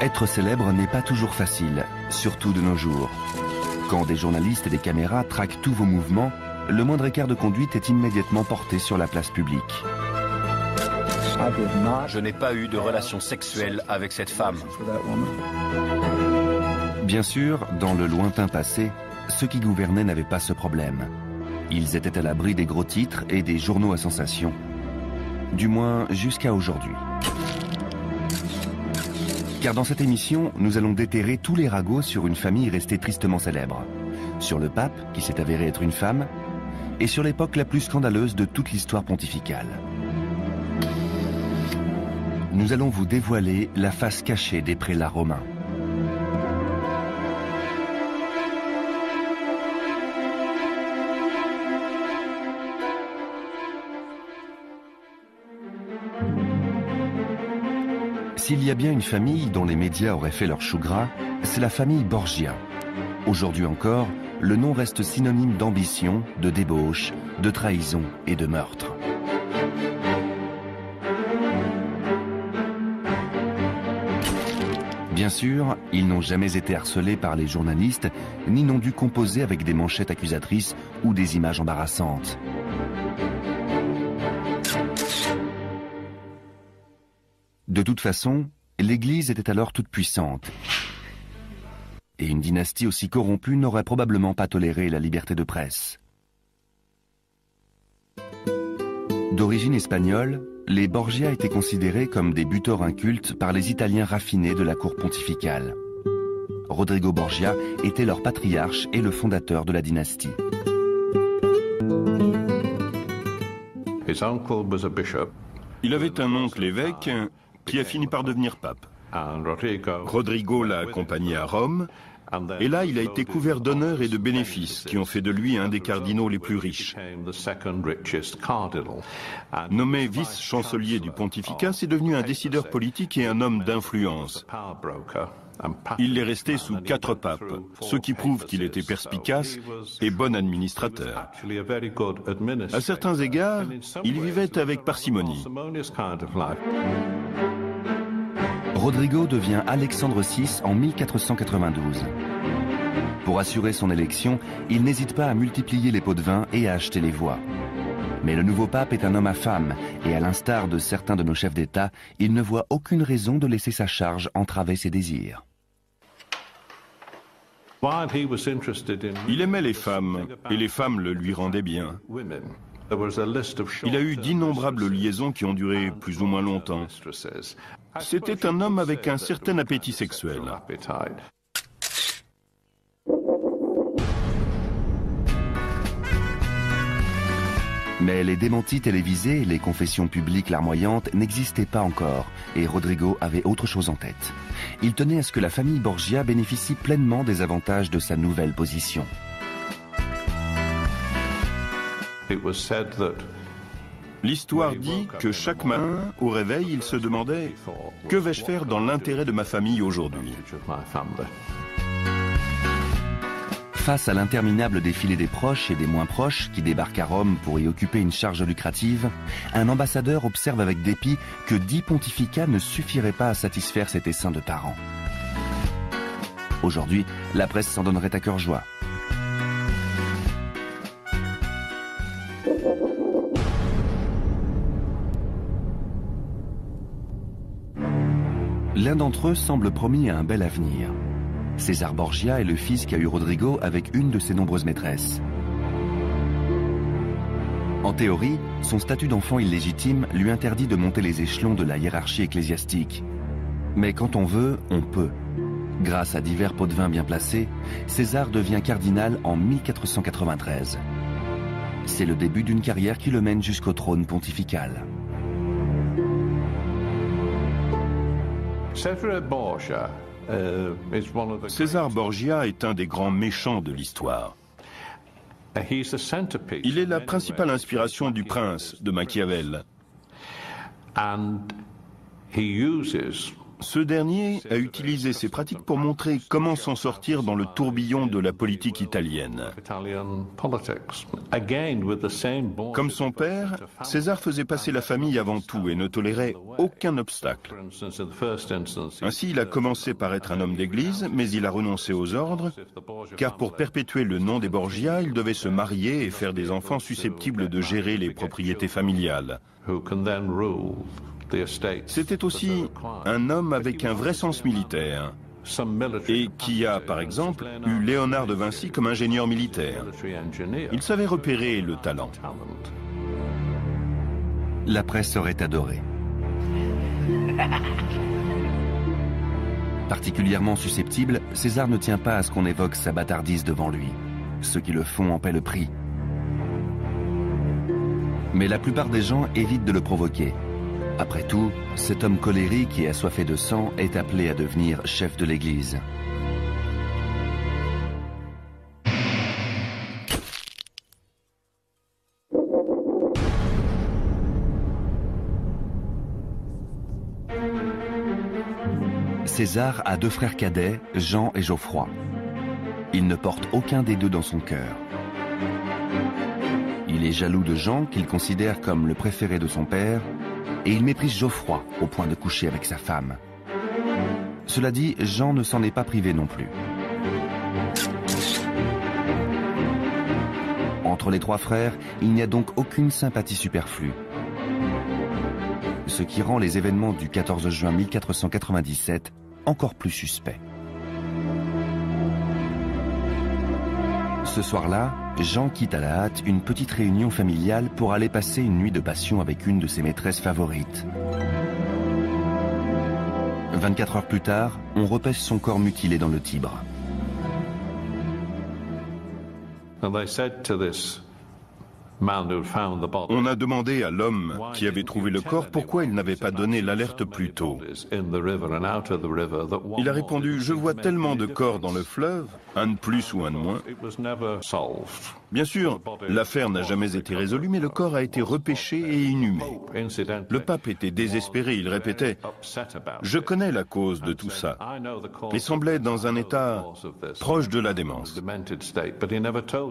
Être célèbre n'est pas toujours facile, surtout de nos jours. Quand des journalistes et des caméras traquent tous vos mouvements, le moindre écart de conduite est immédiatement porté sur la place publique. Je n'ai pas eu de relation sexuelle avec cette femme. Bien sûr, dans le lointain passé, ceux qui gouvernaient n'avaient pas ce problème. Ils étaient à l'abri des gros titres et des journaux à sensation. Du moins jusqu'à aujourd'hui. Car dans cette émission, nous allons déterrer tous les ragots sur une famille restée tristement célèbre. Sur le pape, qui s'est avéré être une femme, et sur l'époque la plus scandaleuse de toute l'histoire pontificale. Nous allons vous dévoiler la face cachée des prélats romains. S'il y a bien une famille dont les médias auraient fait leur chou gras, c'est la famille Borgia. Aujourd'hui encore, le nom reste synonyme d'ambition, de débauche, de trahison et de meurtre. Bien sûr, ils n'ont jamais été harcelés par les journalistes, ni n'ont dû composer avec des manchettes accusatrices ou des images embarrassantes. De toute façon, l'Église était alors toute puissante. Et une dynastie aussi corrompue n'aurait probablement pas toléré la liberté de presse. D'origine espagnole, les Borgia étaient considérés comme des buteurs incultes par les Italiens raffinés de la cour pontificale. Rodrigo Borgia était leur patriarche et le fondateur de la dynastie. Il avait un oncle évêque qui a fini par devenir pape. Rodrigo l'a accompagné à Rome, et là il a été couvert d'honneurs et de bénéfices qui ont fait de lui un des cardinaux les plus riches. Nommé vice-chancelier du pontificat, c'est devenu un décideur politique et un homme d'influence. Il est resté sous 4 papes, ce qui prouve qu'il était perspicace et bon administrateur. À certains égards, il vivait avec parcimonie. Rodrigo devient Alexandre VI en 1492. Pour assurer son élection, il n'hésite pas à multiplier les pots de vin et à acheter les voix. Mais le nouveau pape est un homme à femme, et à l'instar de certains de nos chefs d'État, il ne voit aucune raison de laisser sa charge entraver ses désirs. Il aimait les femmes, et les femmes le lui rendaient bien. Il a eu d'innombrables liaisons qui ont duré plus ou moins longtemps. C'était un homme avec un certain appétit sexuel. Mais les démentis télévisés et les confessions publiques larmoyantes n'existaient pas encore, et Rodrigo avait autre chose en tête. Il tenait à ce que la famille Borgia bénéficie pleinement des avantages de sa nouvelle position. L'histoire dit que chaque matin, au réveil, il se demandait « Que vais-je faire dans l'intérêt de ma famille aujourd'hui ?» Face à l'interminable défilé des proches et des moins proches qui débarquent à Rome pour y occuper une charge lucrative, un ambassadeur observe avec dépit que 10 pontificats ne suffiraient pas à satisfaire cet essaim de parents. Aujourd'hui, la presse s'en donnerait à cœur joie. L'un d'entre eux semble promis à un bel avenir. César Borgia est le fils qu'a eu Rodrigo avec une de ses nombreuses maîtresses. En théorie, son statut d'enfant illégitime lui interdit de monter les échelons de la hiérarchie ecclésiastique. Mais quand on veut, on peut. Grâce à divers pots de vin bien placés, César devient cardinal en 1493. C'est le début d'une carrière qui le mène jusqu'au trône pontifical. César Borgia est un des grands méchants de l'histoire. Il est la principale inspiration du prince de Machiavel. Ce dernier a utilisé ces pratiques pour montrer comment s'en sortir dans le tourbillon de la politique italienne. Comme son père, César faisait passer la famille avant tout et ne tolérait aucun obstacle. Ainsi, il a commencé par être un homme d'église, mais il a renoncé aux ordres, car pour perpétuer le nom des Borgia, il devait se marier et faire des enfants susceptibles de gérer les propriétés familiales. C'était aussi un homme avec un vrai sens militaire et qui a, par exemple, eu Léonard de Vinci comme ingénieur militaire. Il savait repérer le talent. La presse aurait adoré. Particulièrement susceptible, César ne tient pas à ce qu'on évoque sa bâtardise devant lui. Ceux qui le font en paient le prix. Mais la plupart des gens évitent de le provoquer. Après tout, cet homme colérique et assoiffé de sang est appelé à devenir chef de l'Église. César a deux frères cadets, Jean et Geoffroy. Il ne porte aucun des deux dans son cœur. Il est jaloux de Jean, qu'il considère comme le préféré de son père, et il méprise Geoffroy au point de coucher avec sa femme. Cela dit, Jean ne s'en est pas privé non plus. Entre les trois frères, il n'y a donc aucune sympathie superflue. Ce qui rend les événements du 14 juin 1497 encore plus suspects. Ce soir-là, Jean quitte à la hâte une petite réunion familiale pour aller passer une nuit de passion avec une de ses maîtresses favorites. 24 heures plus tard, on repêche son corps mutilé dans le Tibre. On a demandé à l'homme qui avait trouvé le corps pourquoi il n'avait pas donné l'alerte plus tôt. Il a répondu « Je vois tellement de corps dans le fleuve, un de plus ou un de moins. » Bien sûr, l'affaire n'a jamais été résolue, mais le corps a été repêché et inhumé. Le pape était désespéré, il répétait « Je connais la cause de tout ça » et semblait dans un état proche de la démence.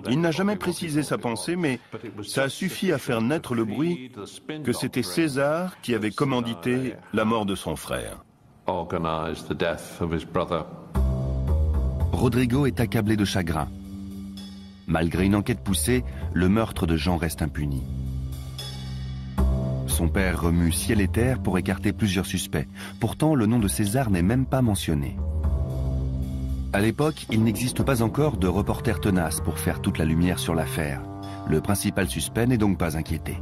Il n'a jamais précisé sa pensée, mais ça a suffi à faire naître le bruit que c'était César qui avait commandité la mort de son frère. Rodrigo est accablé de chagrin. Malgré une enquête poussée, le meurtre de Jean reste impuni. Son père remue ciel et terre pour écarter plusieurs suspects. Pourtant, le nom de César n'est même pas mentionné. À l'époque, il n'existe pas encore de reporter tenace pour faire toute la lumière sur l'affaire. Le principal suspect n'est donc pas inquiété.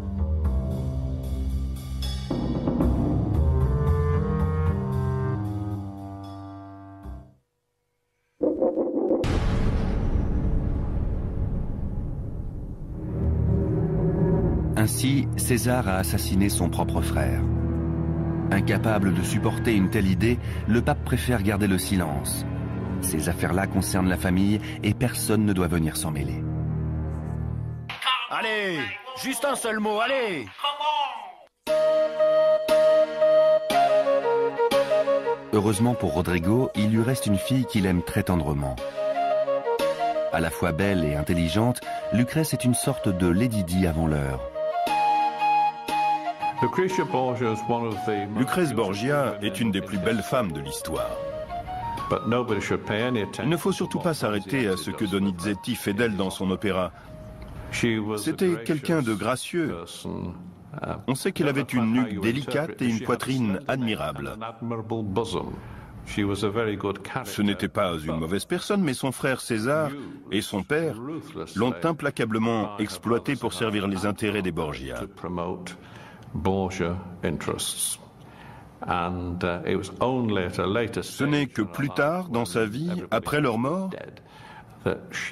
Ainsi, César a assassiné son propre frère. Incapable de supporter une telle idée, le pape préfère garder le silence. Ces affaires-là concernent la famille et personne ne doit venir s'en mêler. Allez, juste un seul mot, allez! Heureusement pour Rodrigo, il lui reste une fille qu'il aime très tendrement. À la fois belle et intelligente, Lucrèce est une sorte de Lady Di avant l'heure. Lucrèce Borgia est une des plus belles femmes de l'histoire. Il ne faut surtout pas s'arrêter à ce que Donizetti fait d'elle dans son opéra. C'était quelqu'un de gracieux. On sait qu'elle avait une nuque délicate et une poitrine admirable. Ce n'était pas une mauvaise personne, mais son frère César et son père l'ont implacablement exploité pour servir les intérêts des Borgia. Ce n'est que plus tard, dans sa vie, après leur mort,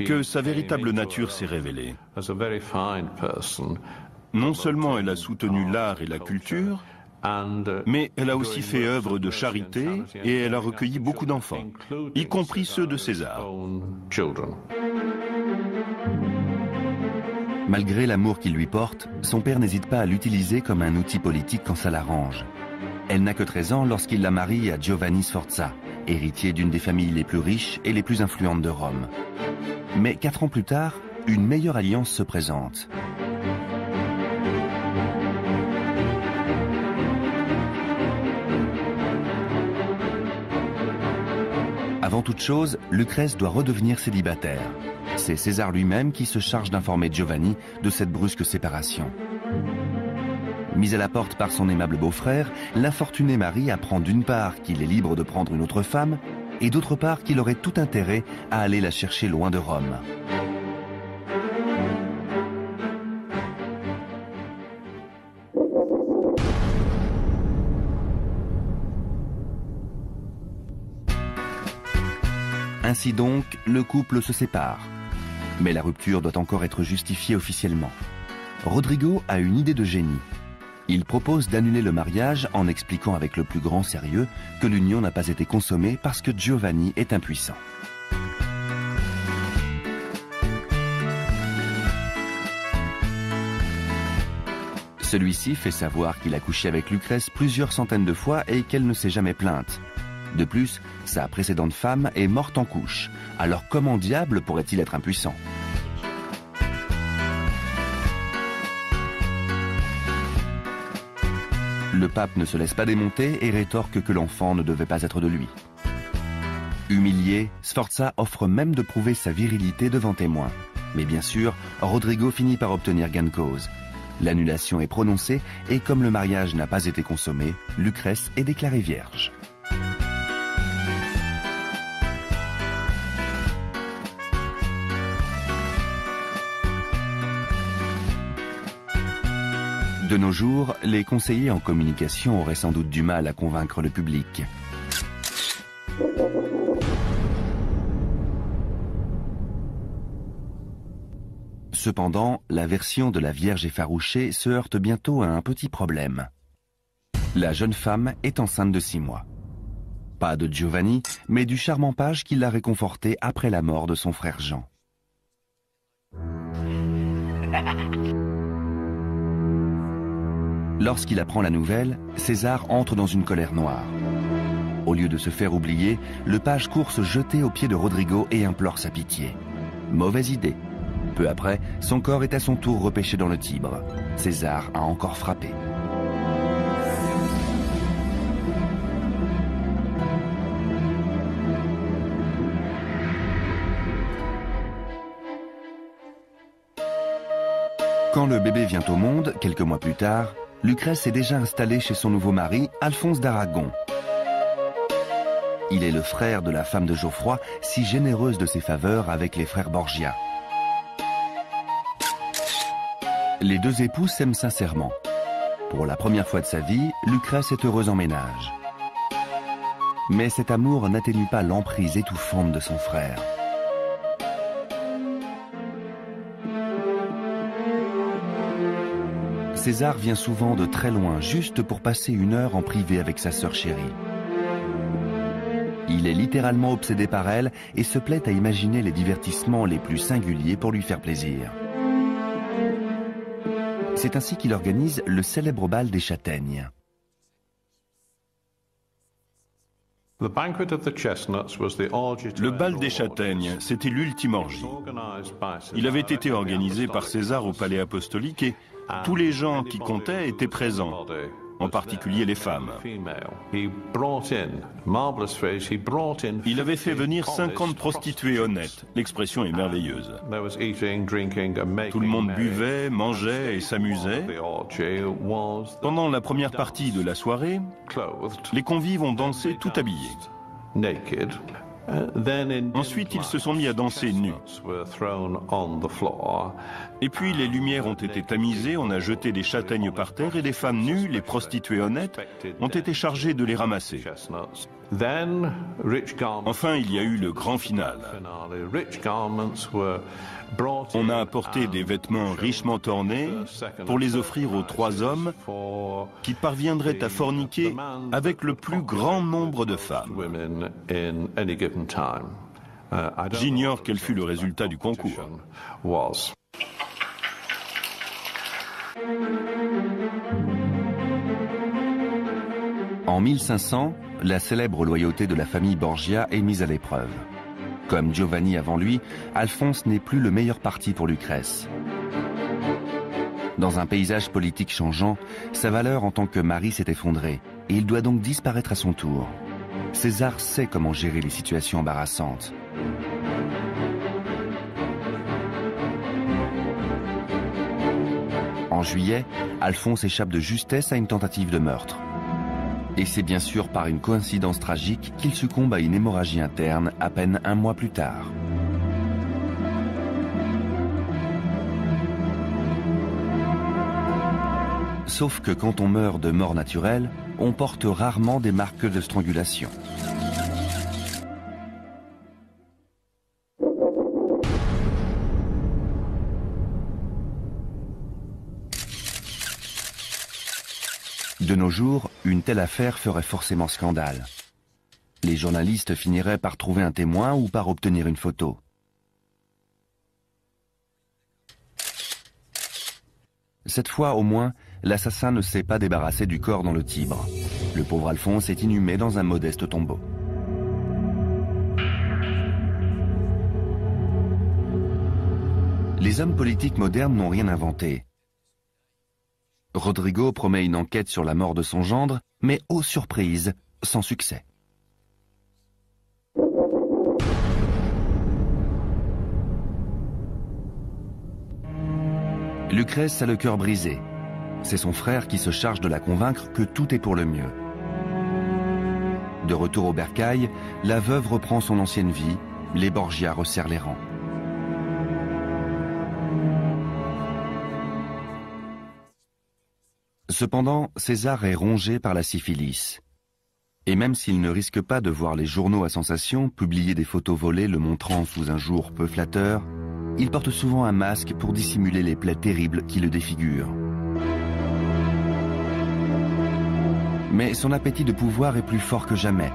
que sa véritable nature s'est révélée. Non seulement elle a soutenu l'art et la culture, Mais elle a aussi fait œuvre de charité et elle a recueilli beaucoup d'enfants, y compris ceux de César. Malgré l'amour qu'il lui porte, son père n'hésite pas à l'utiliser comme un outil politique quand ça l'arrange. Elle n'a que 13 ans lorsqu'il la marie à Giovanni Sforza, héritier d'une des familles les plus riches et les plus influentes de Rome. Mais 4 ans plus tard, une meilleure alliance se présente. Avant toute chose, Lucrèce doit redevenir célibataire. C'est César lui-même qui se charge d'informer Giovanni de cette brusque séparation. Mise à la porte par son aimable beau-frère, l'infortunée Marie apprend d'une part qu'il est libre de prendre une autre femme, et d'autre part qu'il aurait tout intérêt à aller la chercher loin de Rome. Ainsi donc, le couple se sépare. Mais la rupture doit encore être justifiée officiellement. Rodrigo a une idée de génie. Il propose d'annuler le mariage en expliquant avec le plus grand sérieux que l'union n'a pas été consommée parce que Giovanni est impuissant. Celui-ci fait savoir qu'il a couché avec Lucrèce plusieurs centaines de fois et qu'elle ne s'est jamais plainte. De plus, sa précédente femme est morte en couche. Alors comment diable pourrait-il être impuissant ? Le pape ne se laisse pas démonter et rétorque que l'enfant ne devait pas être de lui. Humilié, Sforza offre même de prouver sa virilité devant témoins. Mais bien sûr, Rodrigo finit par obtenir gain de cause. L'annulation est prononcée et comme le mariage n'a pas été consommé, Lucrèce est déclarée vierge. De nos jours, les conseillers en communication auraient sans doute du mal à convaincre le public. Cependant, la version de la Vierge effarouchée se heurte bientôt à un petit problème. La jeune femme est enceinte de 6 mois. Pas de Giovanni, mais du charmant page qui l'a réconforté après la mort de son frère Jean. Lorsqu'il apprend la nouvelle, César entre dans une colère noire. Au lieu de se faire oublier, le page court se jeter aux pieds de Rodrigo et implore sa pitié. Mauvaise idée. Peu après, son corps est à son tour repêché dans le Tibre. César a encore frappé. Quand le bébé vient au monde, quelques mois plus tard, Lucrèce est déjà installée chez son nouveau mari, Alphonse d'Aragon. Il est le frère de la femme de Geoffroy, si généreuse de ses faveurs avec les frères Borgia. Les deux époux s'aiment sincèrement. Pour la première fois de sa vie, Lucrèce est heureuse en ménage. Mais cet amour n'atténue pas l'emprise étouffante de son frère. César vient souvent de très loin, juste pour passer 1 heure en privé avec sa sœur chérie. Il est littéralement obsédé par elle et se plaît à imaginer les divertissements les plus singuliers pour lui faire plaisir. C'est ainsi qu'il organise le célèbre bal des châtaignes. Le bal des châtaignes, c'était l'ultime orgie. Il avait été organisé par César au palais apostolique et tous les gens qui comptaient étaient présents, en particulier les femmes. Il avait fait venir 50 prostituées honnêtes. L'expression est merveilleuse. Tout le monde buvait, mangeait et s'amusait. Pendant la première partie de la soirée, les convives ont dansé tout habillés. Ensuite, ils se sont mis à danser nus. Et puis, les lumières ont été tamisées, on a jeté des châtaignes par terre et les femmes nues, les prostituées honnêtes, ont été chargées de les ramasser. Enfin, il y a eu le grand final. On a apporté des vêtements richement ornés pour les offrir aux 3 hommes qui parviendraient à forniquer avec le plus grand nombre de femmes. J'ignore quel fut le résultat du concours. En 1500, la célèbre loyauté de la famille Borgia est mise à l'épreuve. Comme Giovanni avant lui, Alphonse n'est plus le meilleur parti pour Lucrèce. Dans un paysage politique changeant, sa valeur en tant que mari s'est effondrée et il doit donc disparaître à son tour. César sait comment gérer les situations embarrassantes. En juillet, Alphonse échappe de justesse à une tentative de meurtre. Et c'est bien sûr par une coïncidence tragique qu'il succombe à une hémorragie interne à peine 1 mois plus tard. Sauf que quand on meurt de mort naturelle, on porte rarement des marques de strangulation. De nos jours, une telle affaire ferait forcément scandale. Les journalistes finiraient par trouver un témoin ou par obtenir une photo. Cette fois, au moins, l'assassin ne s'est pas débarrassé du corps dans le Tibre. Le pauvre Alphonse est inhumé dans un modeste tombeau. Les hommes politiques modernes n'ont rien inventé. Rodrigo promet une enquête sur la mort de son gendre, mais ô surprise, sans succès. Lucrèce a le cœur brisé. C'est son frère qui se charge de la convaincre que tout est pour le mieux. De retour au bercail, la veuve reprend son ancienne vie, les Borgia resserrent les rangs. Cependant, César est rongé par la syphilis. Et même s'il ne risque pas de voir les journaux à sensation publier des photos volées le montrant sous un jour peu flatteur, il porte souvent un masque pour dissimuler les plaies terribles qui le défigurent. Mais son appétit de pouvoir est plus fort que jamais.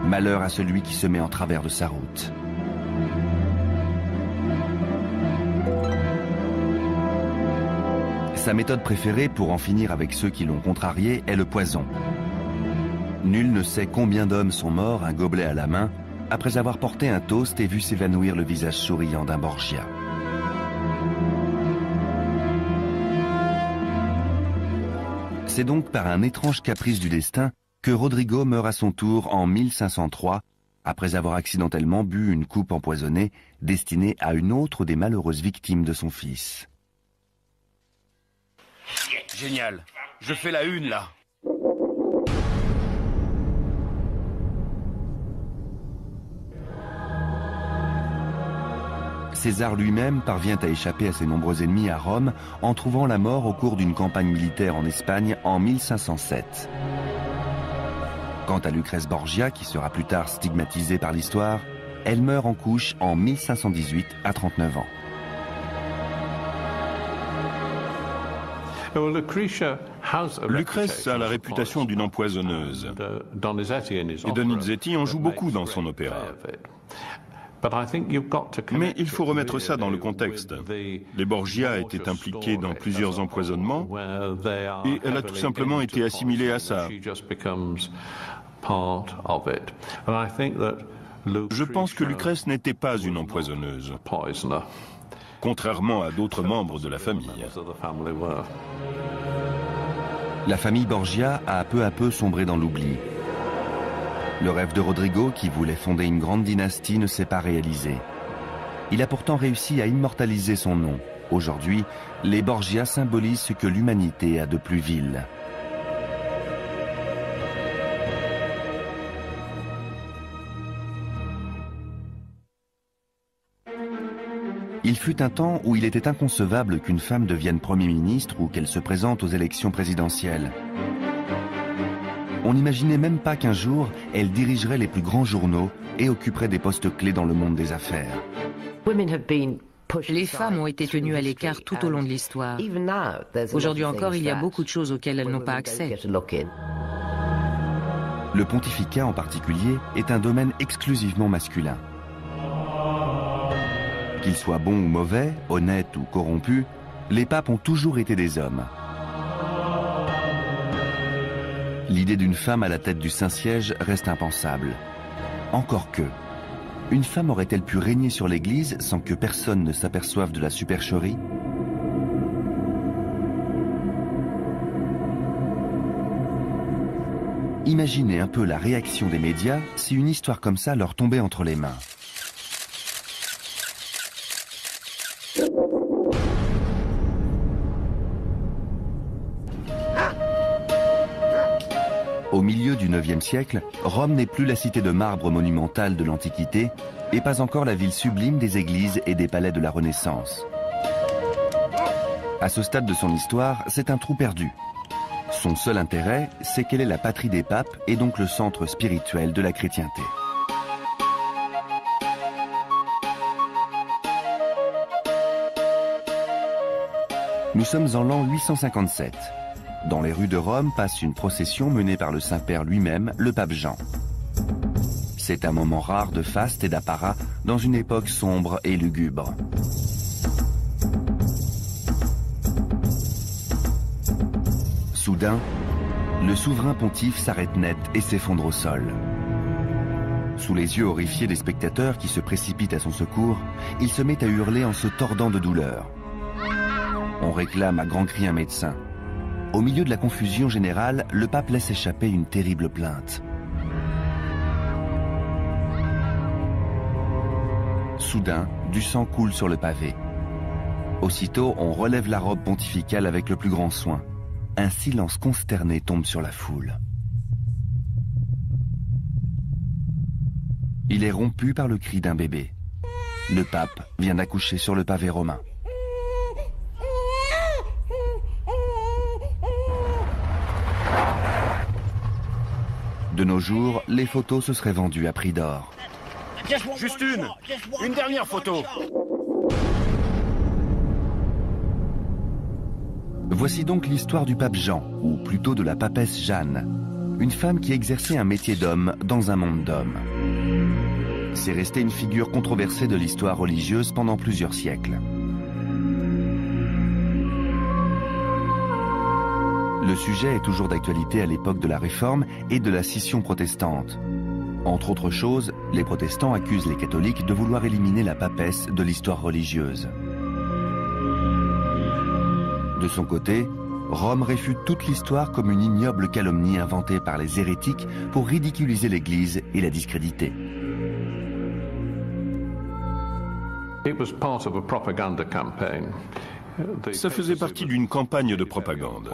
Malheur à celui qui se met en travers de sa route. Sa méthode préférée pour en finir avec ceux qui l'ont contrarié est le poison. Nul ne sait combien d'hommes sont morts, un gobelet à la main, après avoir porté un toast et vu s'évanouir le visage souriant d'un Borgia. C'est donc par un étrange caprice du destin que Rodrigo meurt à son tour en 1503, après avoir accidentellement bu une coupe empoisonnée destinée à une autre des malheureuses victimes de son fils. Génial. Je fais la une, là. César lui-même parvient à échapper à ses nombreux ennemis à Rome en trouvant la mort au cours d'une campagne militaire en Espagne en 1507. Quant à Lucrèce Borgia, qui sera plus tard stigmatisée par l'histoire, elle meurt en couche en 1518 à 39 ans. Lucrèce a la réputation d'une empoisonneuse. Et Donizetti en joue beaucoup dans son opéra. Mais il faut remettre ça dans le contexte. Les Borgia étaient impliqués dans plusieurs empoisonnements et elle a tout simplement été assimilée à ça. Je pense que Lucrèce n'était pas une empoisonneuse, contrairement à d'autres membres de la famille. La famille Borgia a peu à peu sombré dans l'oubli. Le rêve de Rodrigo, qui voulait fonder une grande dynastie, ne s'est pas réalisé. Il a pourtant réussi à immortaliser son nom. Aujourd'hui, les Borgia symbolisent ce que l'humanité a de plus vil. Il fut un temps où il était inconcevable qu'une femme devienne Premier ministre ou qu'elle se présente aux élections présidentielles. On n'imaginait même pas qu'un jour, elle dirigerait les plus grands journaux et occuperait des postes clés dans le monde des affaires. Les femmes ont été tenues à l'écart tout au long de l'histoire. Aujourd'hui encore, il y a beaucoup de choses auxquelles elles n'ont pas accès. Le pontificat en particulier est un domaine exclusivement masculin. Qu'ils soient bons ou mauvais, honnêtes ou corrompus, les papes ont toujours été des hommes. L'idée d'une femme à la tête du Saint-Siège reste impensable. Encore que, une femme aurait-elle pu régner sur l'Église sans que personne ne s'aperçoive de la supercherie? Imaginez un peu la réaction des médias si une histoire comme ça leur tombait entre les mains. Au milieu du IXe siècle, Rome n'est plus la cité de marbre monumentale de l'Antiquité et pas encore la ville sublime des églises et des palais de la Renaissance. À ce stade de son histoire, c'est un trou perdu. Son seul intérêt, c'est qu'elle est la patrie des papes et donc le centre spirituel de la chrétienté. Nous sommes en l'an 857. Dans les rues de Rome passe une procession menée par le Saint-Père lui-même, le pape Jean. C'est un moment rare de faste et d'apparat dans une époque sombre et lugubre. Soudain, le souverain pontife s'arrête net et s'effondre au sol. Sous les yeux horrifiés des spectateurs qui se précipitent à son secours, il se met à hurler en se tordant de douleur. On réclame à grands cris un médecin. Au milieu de la confusion générale, le pape laisse échapper une terrible plainte. Soudain, du sang coule sur le pavé. Aussitôt, on relève la robe pontificale avec le plus grand soin. Un silence consterné tombe sur la foule. Il est rompu par le cri d'un bébé. Le pape vient d'accoucher sur le pavé romain. De nos jours, les photos se seraient vendues à prix d'or. Juste une dernière photo. Voici donc l'histoire du pape Jean, ou plutôt de la papesse Jeanne, une femme qui exerçait un métier d'homme dans un monde d'hommes. C'est resté une figure controversée de l'histoire religieuse pendant plusieurs siècles. Le sujet est toujours d'actualité à l'époque de la Réforme et de la scission protestante. Entre autres choses, les protestants accusent les catholiques de vouloir éliminer la papesse de l'histoire religieuse. De son côté, Rome réfute toute l'histoire comme une ignoble calomnie inventée par les hérétiques pour ridiculiser l'Église et la discréditer. Ça faisait partie d'une campagne de propagande.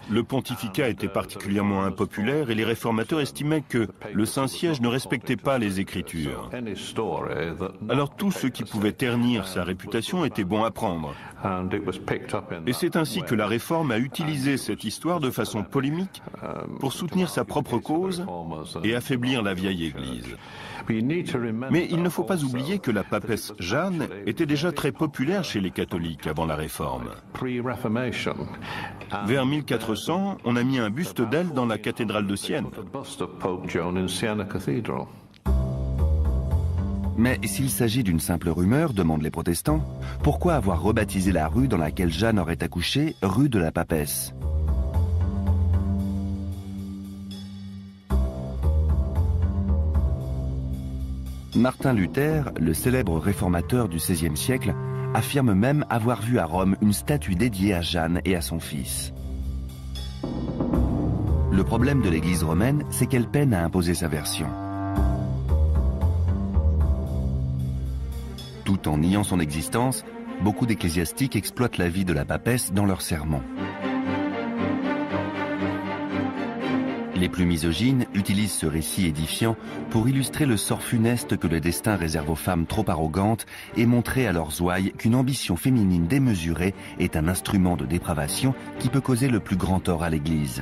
Le pontificat était particulièrement impopulaire et les réformateurs estimaient que le Saint-Siège ne respectait pas les Écritures. Alors tout ce qui pouvait ternir sa réputation était bon à prendre. Et c'est ainsi que la Réforme a utilisé cette histoire de façon polémique pour soutenir sa propre cause et affaiblir la vieille Église. Mais il ne faut pas oublier que la papesse Jeanne était déjà très populaire chez les catholiques avant la Réforme. Vers 1400, on a mis un buste d'elle dans la cathédrale de Sienne. Mais s'il s'agit d'une simple rumeur, demandent les protestants, pourquoi avoir rebaptisé la rue dans laquelle Jeanne aurait accouché rue de la papesse ? Martin Luther, le célèbre réformateur du XVIe siècle, affirme même avoir vu à Rome une statue dédiée à Jeanne et à son fils. Le problème de l'Église romaine, c'est qu'elle peine à imposer sa version. Tout en niant son existence, beaucoup d'ecclésiastiques exploitent la vie de la papesse dans leurs sermons. Les plus misogynes utilisent ce récit édifiant pour illustrer le sort funeste que le destin réserve aux femmes trop arrogantes et montrer à leurs ouailles qu'une ambition féminine démesurée est un instrument de dépravation qui peut causer le plus grand tort à l'Église.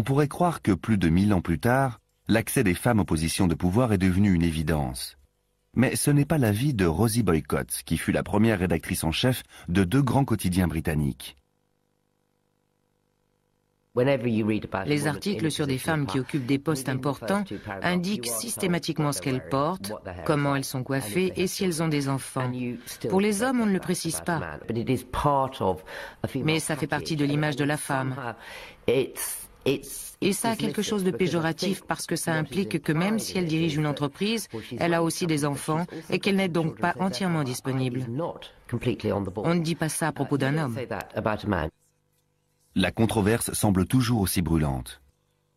On pourrait croire que plus de 1000 ans plus tard, l'accès des femmes aux positions de pouvoir est devenu une évidence. Mais ce n'est pas l'avis de Rosie Boycott, qui fut la première rédactrice en chef de 2 grands quotidiens britanniques. Les articles sur des femmes qui occupent des postes importants indiquent systématiquement ce qu'elles portent, comment elles sont coiffées et si elles ont des enfants. Pour les hommes, on ne le précise pas. Mais ça fait partie de l'image de la femme. Et ça a quelque chose de péjoratif parce que ça implique que même si elle dirige une entreprise, elle a aussi des enfants et qu'elle n'est donc pas entièrement disponible. On ne dit pas ça à propos d'un homme. La controverse semble toujours aussi brûlante.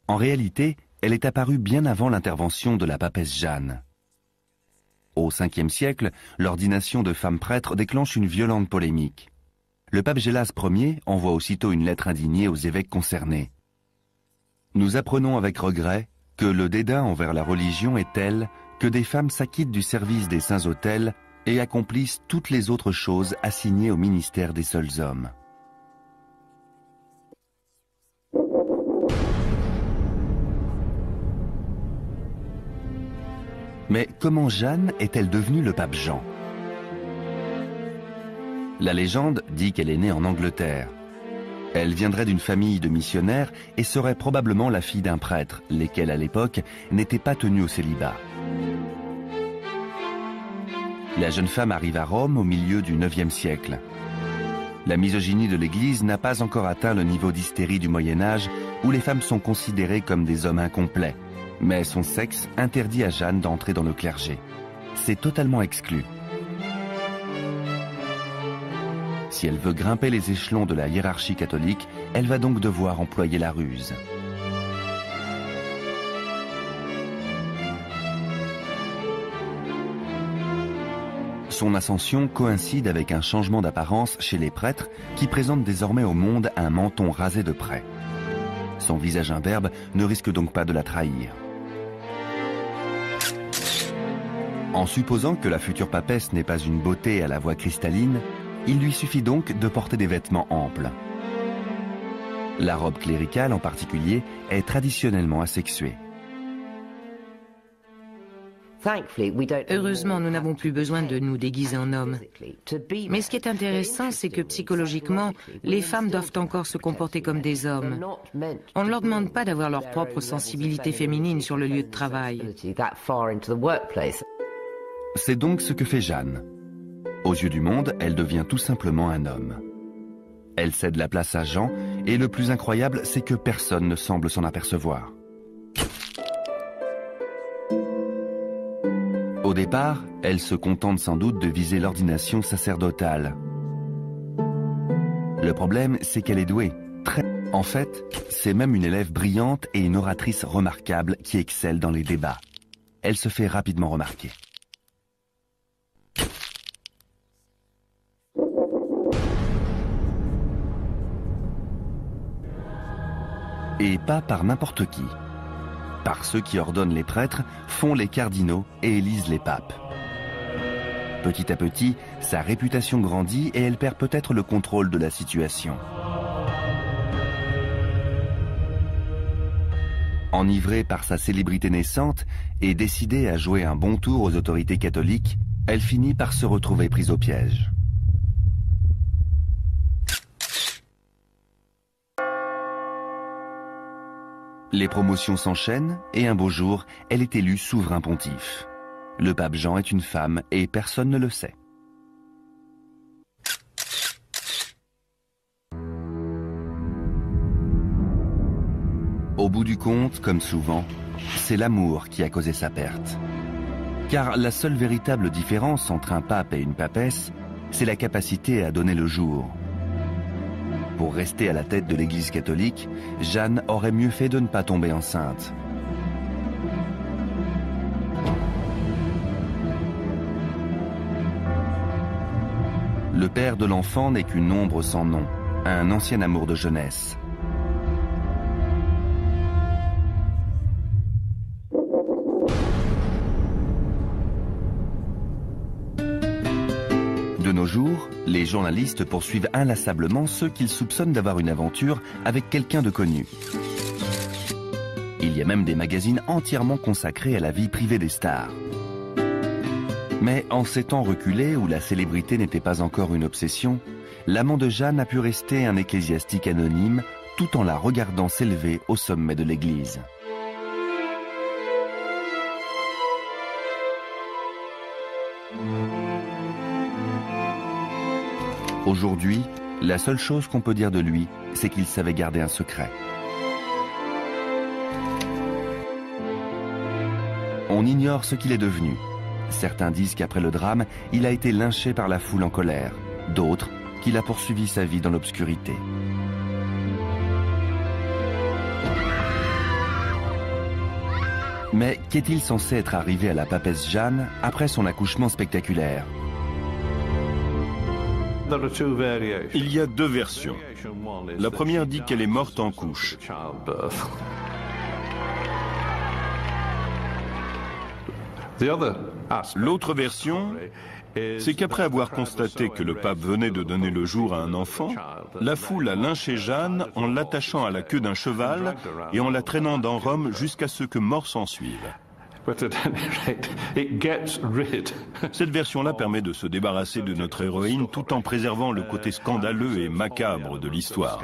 En réalité, elle est apparue bien avant l'intervention de la papesse Jeanne. Au Ve siècle, l'ordination de femmes prêtres déclenche une violente polémique. Le pape Gélas Ier envoie aussitôt une lettre indignée aux évêques concernés. Nous apprenons avec regret que le dédain envers la religion est tel que des femmes s'acquittent du service des saints autels et accomplissent toutes les autres choses assignées au ministère des seuls hommes. Mais comment Jeanne est-elle devenue le pape Jean? La légende dit qu'elle est née en Angleterre. Elle viendrait d'une famille de missionnaires et serait probablement la fille d'un prêtre, lesquels à l'époque n'étaient pas tenus au célibat. La jeune femme arrive à Rome au milieu du IXe siècle. La misogynie de l'Église n'a pas encore atteint le niveau d'hystérie du Moyen-Âge où les femmes sont considérées comme des hommes incomplets. Mais son sexe interdit à Jeanne d'entrer dans le clergé. C'est totalement exclu. Si elle veut grimper les échelons de la hiérarchie catholique, elle va donc devoir employer la ruse. Son ascension coïncide avec un changement d'apparence chez les prêtres qui présentent désormais au monde un menton rasé de près. Son visage imberbe ne risque donc pas de la trahir. En supposant que la future papesse n'est pas une beauté à la voix cristalline, il lui suffit donc de porter des vêtements amples. La robe cléricale en particulier est traditionnellement asexuée. Heureusement, nous n'avons plus besoin de nous déguiser en hommes. Mais ce qui est intéressant, c'est que psychologiquement, les femmes doivent encore se comporter comme des hommes. On ne leur demande pas d'avoir leur propre sensibilité féminine sur le lieu de travail. C'est donc ce que fait Jeanne. Aux yeux du monde, elle devient tout simplement un homme. Elle cède la place à Jean, et le plus incroyable, c'est que personne ne semble s'en apercevoir. Au départ, elle se contente sans doute de viser l'ordination sacerdotale. Le problème, c'est qu'elle est douée. En fait, c'est même une élève brillante et une oratrice remarquable qui excelle dans les débats. Elle se fait rapidement remarquer. Et pas par n'importe qui. Par ceux qui ordonnent les prêtres, font les cardinaux et élisent les papes. Petit à petit, sa réputation grandit et elle perd peut-être le contrôle de la situation. Enivrée par sa célébrité naissante et décidée à jouer un bon tour aux autorités catholiques, elle finit par se retrouver prise au piège. Les promotions s'enchaînent et un beau jour, elle est élue souverain pontife. Le pape Jean est une femme et personne ne le sait. Au bout du compte, comme souvent, c'est l'amour qui a causé sa perte. Car la seule véritable différence entre un pape et une papesse, c'est la capacité à donner le jour. Pour rester à la tête de l'Église catholique, Jeanne aurait mieux fait de ne pas tomber enceinte. Le père de l'enfant n'est qu'une ombre sans nom, un ancien amour de jeunesse. De nos jours, les journalistes poursuivent inlassablement ceux qu'ils soupçonnent d'avoir une aventure avec quelqu'un de connu. Il y a même des magazines entièrement consacrés à la vie privée des stars. Mais en ces temps reculés où la célébrité n'était pas encore une obsession, l'amant de Jeanne a pu rester un ecclésiastique anonyme tout en la regardant s'élever au sommet de l'Église. Aujourd'hui, la seule chose qu'on peut dire de lui, c'est qu'il savait garder un secret. On ignore ce qu'il est devenu. Certains disent qu'après le drame, il a été lynché par la foule en colère. D'autres, qu'il a poursuivi sa vie dans l'obscurité. Mais qu'est-il censé être arrivé à la papesse Jeanne après son accouchement spectaculaire? Il y a deux versions. La première dit qu'elle est morte en couche. L'autre version, c'est qu'après avoir constaté que le pape venait de donner le jour à un enfant, la foule a lynché Jeanne en l'attachant à la queue d'un cheval et en la traînant dans Rome jusqu'à ce que mort s'en suive. Cette version-là permet de se débarrasser de notre héroïne tout en préservant le côté scandaleux et macabre de l'histoire.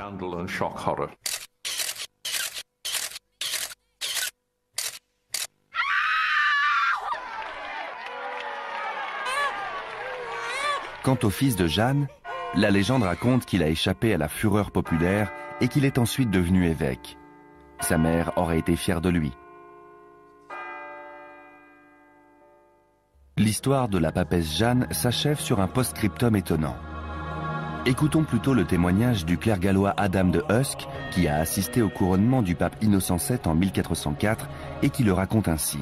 Quant au fils de Jeanne, la légende raconte qu'il a échappé à la fureur populaire et qu'il est ensuite devenu évêque. Sa mère aurait été fière de lui. L'histoire de la papesse Jeanne s'achève sur un post-scriptum étonnant. Écoutons plutôt le témoignage du clerc gallois Adam de Usk, qui a assisté au couronnement du pape Innocent VII en 1404 et qui le raconte ainsi.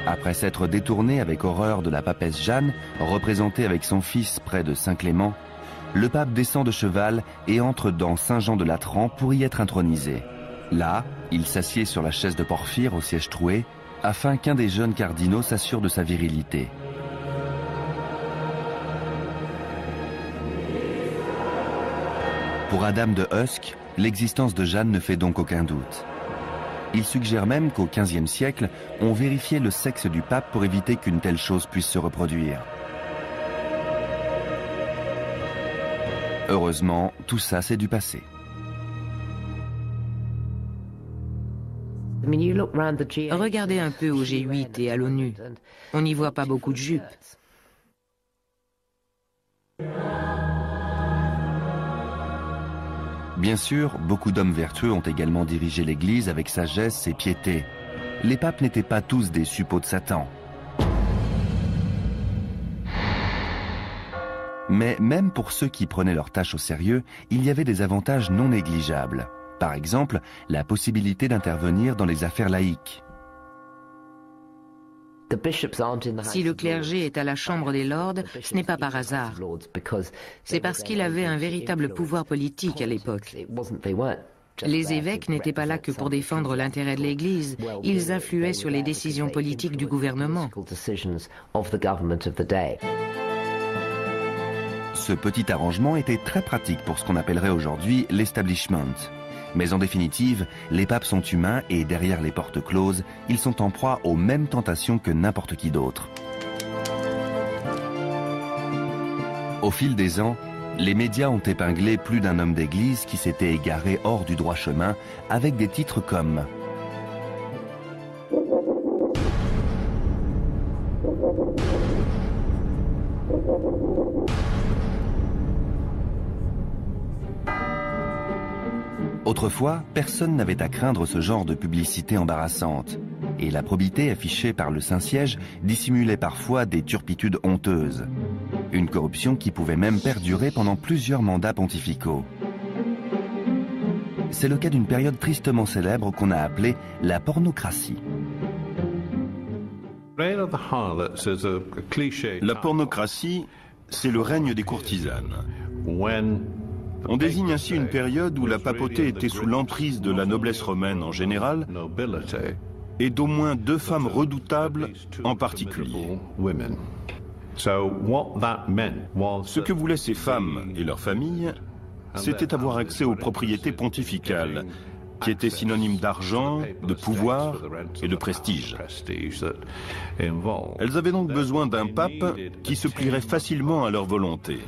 Après s'être détourné avec horreur de la papesse Jeanne, représentée avec son fils près de Saint-Clément, le pape descend de cheval et entre dans Saint-Jean de Latran pour y être intronisé. Là, il s'assied sur la chaise de Porphyre au siège troué, afin qu'un des jeunes cardinaux s'assure de sa virilité. Pour Adam de Usk, l'existence de Jeanne ne fait donc aucun doute. Il suggère même qu'au XVe siècle, on vérifiait le sexe du pape pour éviter qu'une telle chose puisse se reproduire. Heureusement, tout ça c'est du passé. Regardez un peu au G8 et à l'ONU. On n'y voit pas beaucoup de jupes. Bien sûr, beaucoup d'hommes vertueux ont également dirigé l'Église avec sagesse et piété. Les papes n'étaient pas tous des suppôts de Satan. Mais même pour ceux qui prenaient leur tâche au sérieux, il y avait des avantages non négligeables. Par exemple, la possibilité d'intervenir dans les affaires laïques. Si le clergé est à la Chambre des Lords, ce n'est pas par hasard. C'est parce qu'il avait un véritable pouvoir politique à l'époque. Les évêques n'étaient pas là que pour défendre l'intérêt de l'Église. Ils influaient sur les décisions politiques du gouvernement. Ce petit arrangement était très pratique pour ce qu'on appellerait aujourd'hui l'establishment. Mais en définitive, les papes sont humains et derrière les portes closes, ils sont en proie aux mêmes tentations que n'importe qui d'autre. Au fil des ans, les médias ont épinglé plus d'un homme d'église qui s'était égaré hors du droit chemin avec des titres comme Autrefois, personne n'avait à craindre ce genre de publicité embarrassante. Et la probité affichée par le Saint-Siège dissimulait parfois des turpitudes honteuses. Une corruption qui pouvait même perdurer pendant plusieurs mandats pontificaux. C'est le cas d'une période tristement célèbre qu'on a appelée la pornocratie. La pornocratie, c'est le règne des courtisanes. On désigne ainsi une période où la papauté était sous l'emprise de la noblesse romaine en général et d'au moins deux femmes redoutables en particulier. Ce que voulaient ces femmes et leurs familles, c'était avoir accès aux propriétés pontificales, qui était synonyme d'argent, de pouvoir et de prestige. Elles avaient donc besoin d'un pape qui se plierait facilement à leur volonté.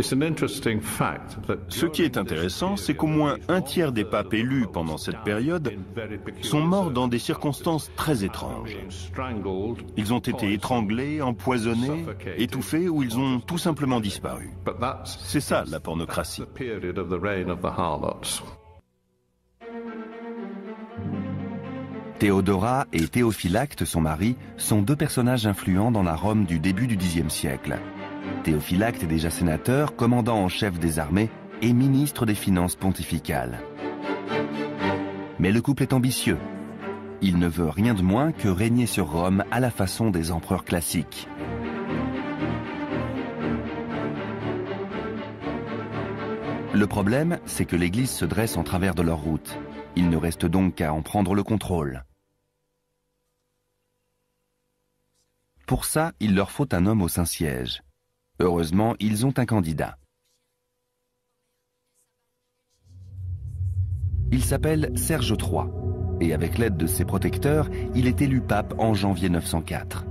Ce qui est intéressant, c'est qu'au moins un tiers des papes élus pendant cette période sont morts dans des circonstances très étranges. Ils ont été étranglés, empoisonnés, étouffés ou ils ont tout simplement disparu. C'est ça la pornocratie. Théodora et Théophylacte, son mari, sont deux personnages influents dans la Rome du début du Xe siècle. Théophylacte est déjà sénateur, commandant en chef des armées et ministre des Finances pontificales. Mais le couple est ambitieux. Il ne veut rien de moins que régner sur Rome à la façon des empereurs classiques. Le problème, c'est que l'Église se dresse en travers de leur route. Il ne reste donc qu'à en prendre le contrôle. Pour ça, il leur faut un homme au Saint-Siège. Heureusement, ils ont un candidat. Il s'appelle Serge III, et avec l'aide de ses protecteurs, il est élu pape en janvier 904.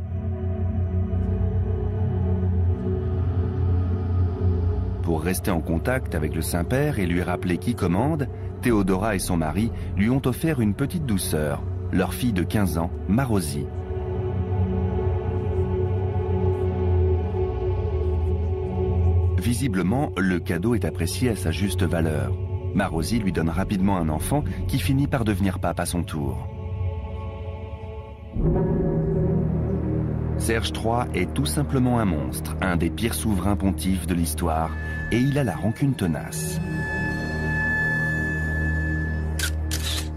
Pour rester en contact avec le Saint-Père et lui rappeler qui commande, Théodora et son mari lui ont offert une petite douceur, leur fille de 15 ans, Marosie. Visiblement, le cadeau est apprécié à sa juste valeur. Marosie lui donne rapidement un enfant qui finit par devenir pape à son tour. Serge III est tout simplement un monstre, un des pires souverains pontifes de l'histoire, et il a la rancune tenace.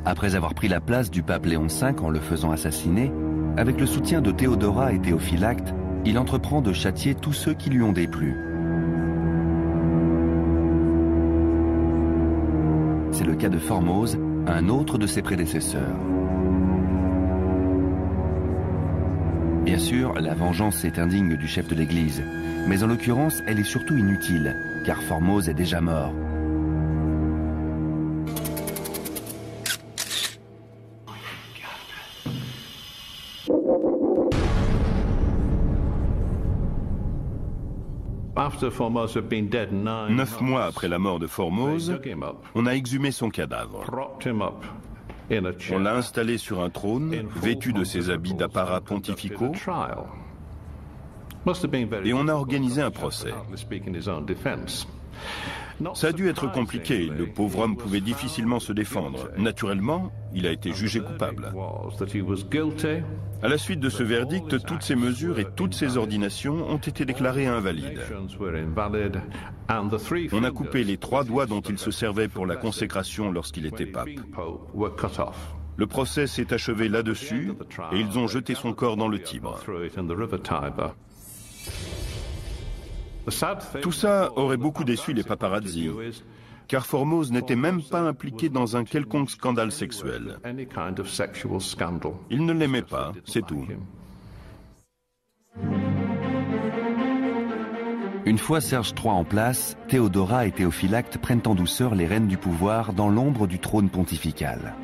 Après avoir pris la place du pape Léon V en le faisant assassiner, avec le soutien de Théodora et Théophylacte, il entreprend de châtier tous ceux qui lui ont déplu. C'est le cas de Formose, un autre de ses prédécesseurs. Bien sûr, la vengeance est indigne du chef de l'Église, mais en l'occurrence, elle est surtout inutile, car Formose est déjà mort. Neuf mois après la mort de Formose, on a exhumé son cadavre. On l'a installé sur un trône, vêtu de ses habits d'apparat pontificaux, et on a organisé un procès. Ça a dû être compliqué, le pauvre homme pouvait difficilement se défendre. Naturellement, il a été jugé coupable. À la suite de ce verdict, toutes ces mesures et toutes ces ordinations ont été déclarées invalides. On a coupé les 3 doigts dont il se servait pour la consécration lorsqu'il était pape. Le procès s'est achevé là-dessus et ils ont jeté son corps dans le Tibre. Tout ça aurait beaucoup déçu les paparazzi, car Formose n'était même pas impliqué dans un quelconque scandale sexuel. Il ne l'aimait pas, c'est tout. Une fois Serge III en place, Théodora et Théophylacte prennent en douceur les rênes du pouvoir dans l'ombre du trône pontifical.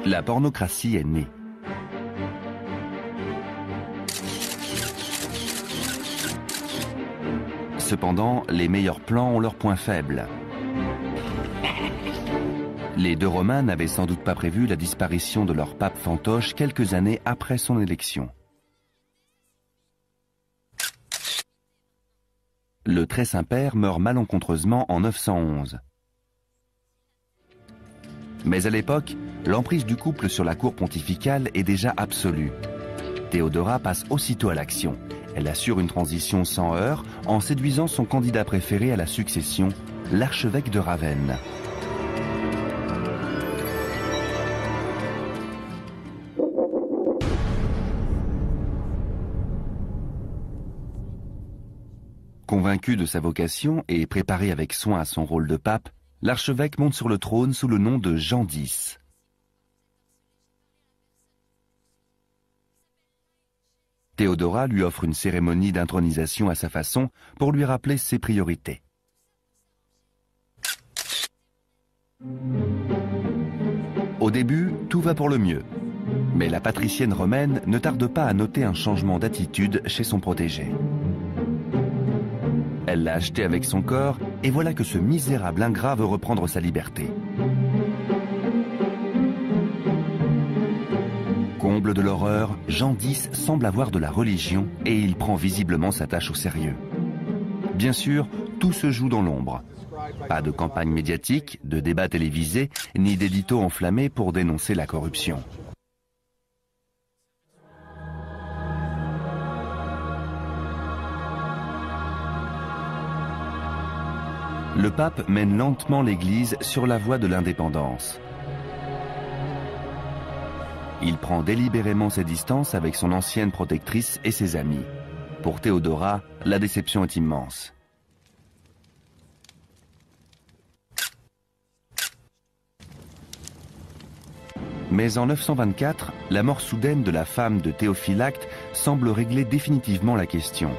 La pornocratie est née. Cependant, les meilleurs plans ont leurs points faibles. Les deux Romains n'avaient sans doute pas prévu la disparition de leur pape fantoche quelques années après son élection. Le très Saint-Père meurt malencontreusement en 911. Mais à l'époque, l'emprise du couple sur la cour pontificale est déjà absolue. Théodora passe aussitôt à l'action. Elle assure une transition sans heurts en séduisant son candidat préféré à la succession, l'archevêque de Ravenne. Convaincu de sa vocation et préparé avec soin à son rôle de pape, l'archevêque monte sur le trône sous le nom de Jean X. Théodora lui offre une cérémonie d'intronisation à sa façon pour lui rappeler ses priorités. Au début, tout va pour le mieux. Mais la patricienne romaine ne tarde pas à noter un changement d'attitude chez son protégé. Elle l'a acheté avec son corps et voilà que ce misérable ingrat veut reprendre sa liberté. Comble de l'horreur, Jean X semble avoir de la religion et il prend visiblement sa tâche au sérieux. Bien sûr, tout se joue dans l'ombre. Pas de campagne médiatique, de débats télévisés, ni d'éditos enflammés pour dénoncer la corruption. Le pape mène lentement l'Église sur la voie de l'indépendance. Il prend délibérément ses distances avec son ancienne protectrice et ses amis. Pour Théodora, la déception est immense. Mais en 924, la mort soudaine de la femme de Théophylacte semble régler définitivement la question.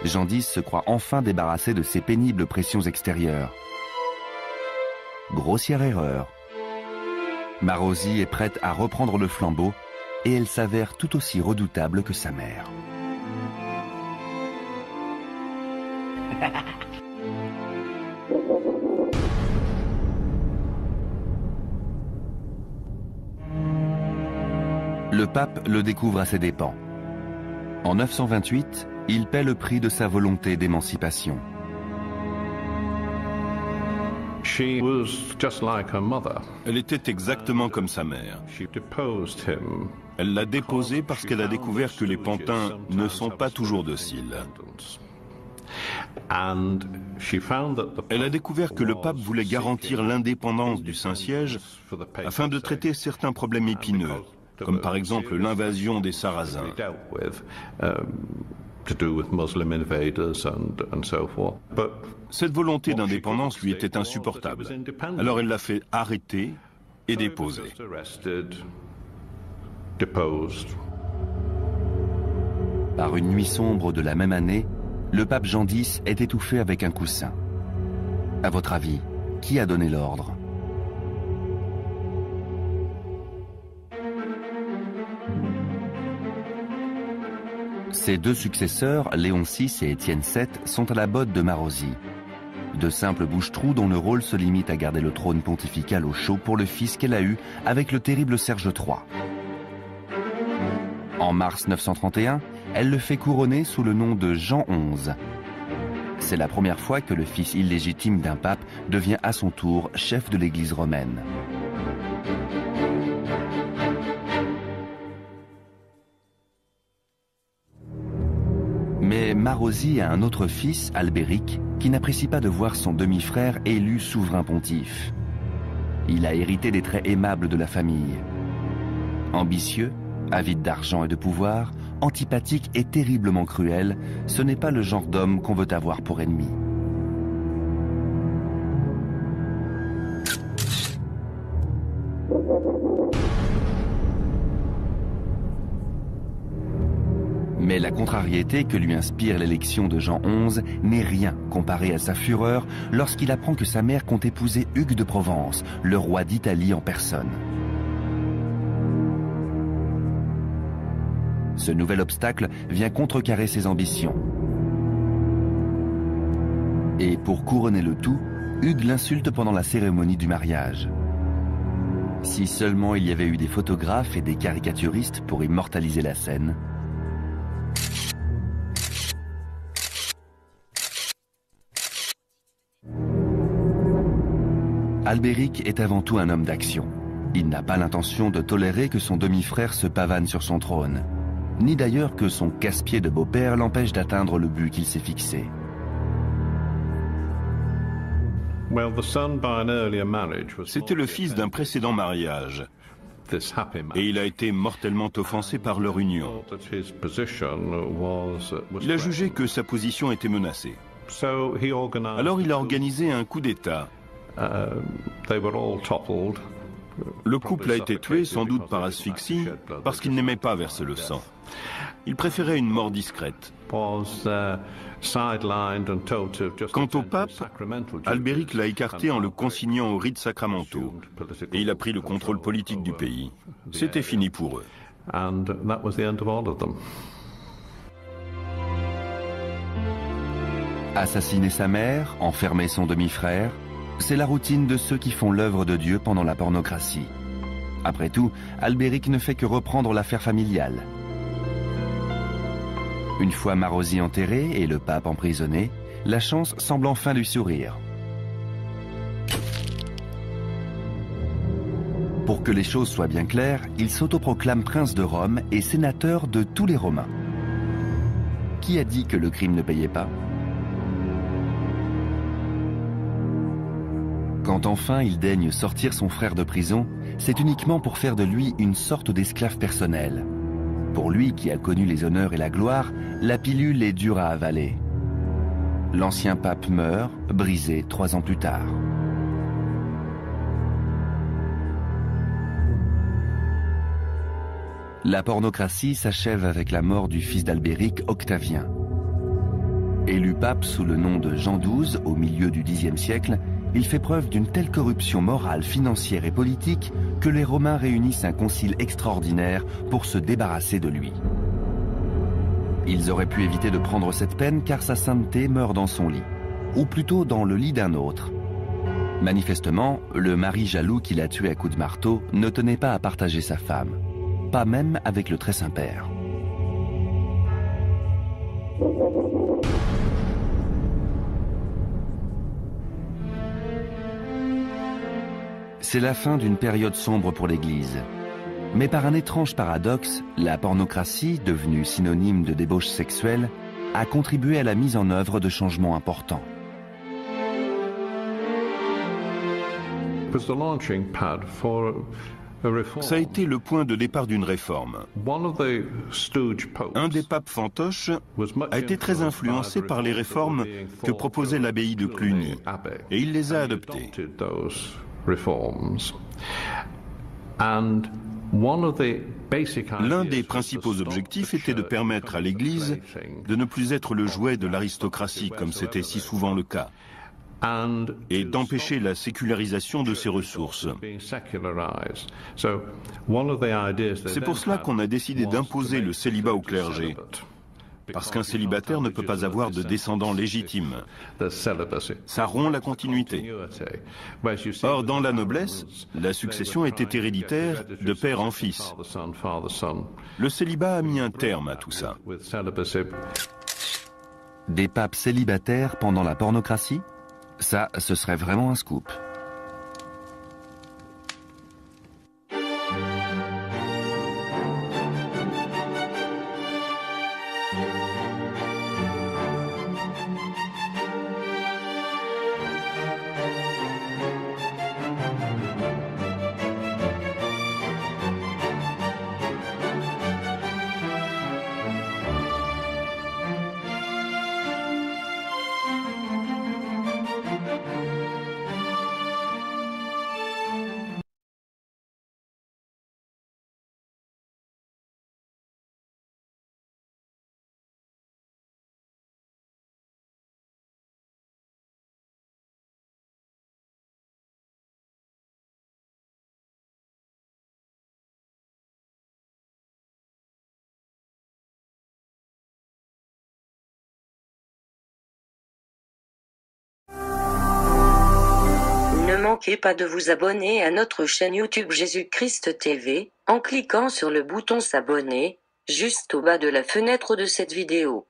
Jean X se croit enfin débarrassé de ses pénibles pressions extérieures. Grossière erreur. Marozzi est prête à reprendre le flambeau et elle s'avère tout aussi redoutable que sa mère. Le pape le découvre à ses dépens. En 928, il paie le prix de sa volonté d'émancipation. Elle était exactement comme sa mère. Elle l'a déposé parce qu'elle a découvert que les pantins ne sont pas toujours dociles. Elle a découvert que le pape voulait garantir l'indépendance du Saint-Siège afin de traiter certains problèmes épineux, comme par exemple l'invasion des Sarrasins. Cette volonté d'indépendance lui était insupportable. Alors elle l'a fait arrêter et déposer. Par une nuit sombre de la même année, le pape Jean X est étouffé avec un coussin. À votre avis, qui a donné l'ordre ? Ses deux successeurs, Léon VI et Étienne VII, sont à la botte de Marozzi. De simples bouche-trous dont le rôle se limite à garder le trône pontifical au chaud pour le fils qu'elle a eu avec le terrible Serge III. En mars 931, elle le fait couronner sous le nom de Jean XI. C'est la première fois que le fils illégitime d'un pape devient à son tour chef de l'Église romaine. Mais Marozzi a un autre fils, Albéric, qui n'apprécie pas de voir son demi-frère élu souverain pontife. Il a hérité des traits aimables de la famille. Ambitieux, avide d'argent et de pouvoir, antipathique et terriblement cruel, ce n'est pas le genre d'homme qu'on veut avoir pour ennemi. Mais la contrariété que lui inspire l'élection de Jean XI n'est rien comparé à sa fureur lorsqu'il apprend que sa mère compte épouser Hugues de Provence, le roi d'Italie en personne. Ce nouvel obstacle vient contrecarrer ses ambitions. Et pour couronner le tout, Hugues l'insulte pendant la cérémonie du mariage. Si seulement il y avait eu des photographes et des caricaturistes pour immortaliser la scène. Albéric est avant tout un homme d'action. Il n'a pas l'intention de tolérer que son demi-frère se pavane sur son trône, ni d'ailleurs que son casse-pied de beau-père l'empêche d'atteindre le but qu'il s'est fixé. C'était le fils d'un précédent mariage, et il a été mortellement offensé par leur union. Il a jugé que sa position était menacée. Alors il a organisé un coup d'État. Le couple a été tué sans doute par asphyxie parce qu'il n'aimait pas verser le sang. Il préférait une mort discrète. Quant au pape, Albéric l'a écarté en le consignant aux rites sacramentaux et il a pris le contrôle politique du pays. C'était fini pour eux. Assassiner sa mère, enfermer son demi-frère, c'est la routine de ceux qui font l'œuvre de Dieu pendant la pornocratie. Après tout, Albéric ne fait que reprendre l'affaire familiale. Une fois Marosi enterré et le pape emprisonné, la chance semble enfin lui sourire. Pour que les choses soient bien claires, il s'autoproclame prince de Rome et sénateur de tous les Romains. Qui a dit que le crime ne payait pas ? Quand enfin il daigne sortir son frère de prison, c'est uniquement pour faire de lui une sorte d'esclave personnel. Pour lui qui a connu les honneurs et la gloire, la pilule est dure à avaler. L'ancien pape meurt, brisé 3 ans plus tard. La pornocratie s'achève avec la mort du fils d'Albéric, Octavien. Élu pape sous le nom de Jean XII au milieu du Xe siècle, il fait preuve d'une telle corruption morale, financière et politique que les Romains réunissent un concile extraordinaire pour se débarrasser de lui. Ils auraient pu éviter de prendre cette peine car sa sainteté meurt dans son lit, ou plutôt dans le lit d'un autre. Manifestement, le mari jaloux qui l'a tué à coups de marteau ne tenait pas à partager sa femme, pas même avec le Très Saint-Père. C'est la fin d'une période sombre pour l'Église. Mais par un étrange paradoxe, la pornocratie, devenue synonyme de débauche sexuelle, a contribué à la mise en œuvre de changements importants. Ça a été le point de départ d'une réforme. Un des papes fantoches a été très influencé par les réformes que proposait l'abbaye de Cluny, et il les a adoptées. L'un des principaux objectifs était de permettre à l'Église de ne plus être le jouet de l'aristocratie, comme c'était si souvent le cas, et d'empêcher la sécularisation de ses ressources. C'est pour cela qu'on a décidé d'imposer le célibat au clergé, parce qu'un célibataire ne peut pas avoir de descendants légitimes. Ça rompt la continuité. Or, dans la noblesse, la succession était héréditaire de père en fils. Le célibat a mis un terme à tout ça. Des papes célibataires pendant la pornocratie ? Ça, ce serait vraiment un scoop. Ne manquez pas de vous abonner à notre chaîne YouTube Jésus-Christ TV, en cliquant sur le bouton s'abonner, juste au bas de la fenêtre de cette vidéo.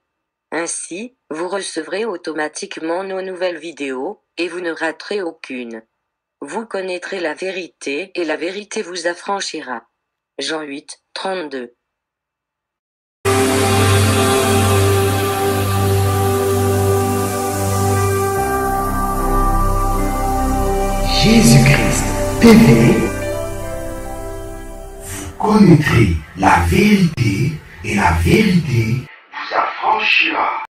Ainsi, vous recevrez automatiquement nos nouvelles vidéos, et vous ne raterez aucune. Vous connaîtrez la vérité et la vérité vous affranchira. Jean 8, 32. Jésus-Christ TV, vous connaîtrez la vérité et la vérité vous affranchira.